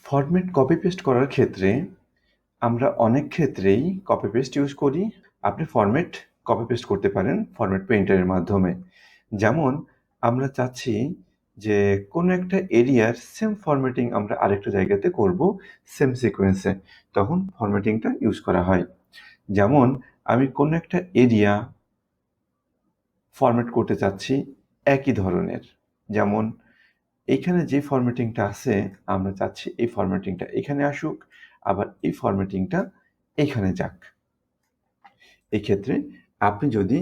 Format copy paste করার ক্ষেত্রে আমরা অনেক ক্ষেত্রেই কপি পেস্ট ইউজ করি। আপনি ফরম্যাট কপি পেস্ট করতে পারেন ফরম্যাট পেইন্টারের মাধ্যমে। যেমন আমরা চাচ্ছি যে কোনো একটা এরিয়ার সেম ফরম্যাটিং আমরা আরেকটা জায়গাতে করব সেম সিকোয়েন্সে, তখন ফরম্যাটিংটা ইউজ করা হয়। যেমন আমি কোনো একটা এরিয়া ফরম্যাট করতে চাচ্ছি একই ধরনের, যেমন এইখানে যে ফরম্যাটিংটা আছে আমরা চাচ্ছি এই ফরম্যাটিংটা এখানে আসুক, আবার এই ফরম্যাটিংটা এখানে যাক। এই ক্ষেত্রে আপনি যদি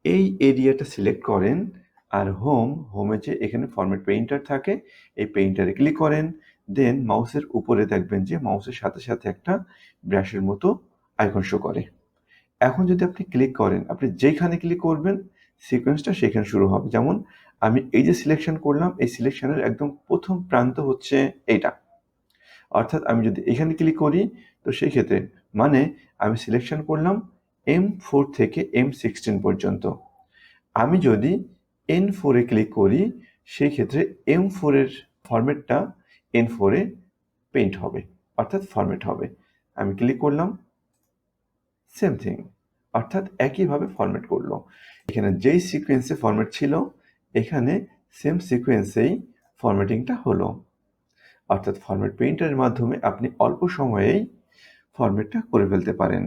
এই এরিয়াটা সিলেক্ট করেন আর হোমে যে এখানে ফরম্যাট পেইন্টার থাকে, এই পেইন্টারে ক্লিক করেন, দেন মাউসের উপরে দেখবেন যে মাউসের সাথে সাথে একটা ব্রাশের মতো আইকন শো করে। এখন যদি আপনি ক্লিক করেন, আপনি যেখানে ক্লিক করবেন সিকোয়েন্সটা সেখানে শুরু হবে। যেমন আমি এই যে সিলেকশন করলাম, এই সিলেকশনের একদম প্রথম প্রান্ত হচ্ছে এইটা, অর্থাৎ আমি যদি এখানে ক্লিক করি তো সেই ক্ষেত্রে মানে আমি সিলেকশন করলাম M4 থেকে M16 পর্যন্ত। আমি যদি N4 এ ক্লিক করি সেই ক্ষেত্রে M4 এর ফরম্যাটটা N4 এ পেইন্ট হবে, অর্থাৎ ফরম্যাট হবে। আমি ক্লিক করলাম, সেম থিং, অর্থাৎ একইভাবে ফরম্যাট করলো। এখানে যেই সিকোয়েন্সে ফরম্যাট ছিল এখানে সেম সিকোয়েন্সেই ফরম্যাটিংটা হলো। অর্থাৎ ফরম্যাট পেইন্টারের মাধ্যমে আপনি অল্প সময়েই ফরম্যাটটা করে ফেলতে পারেন।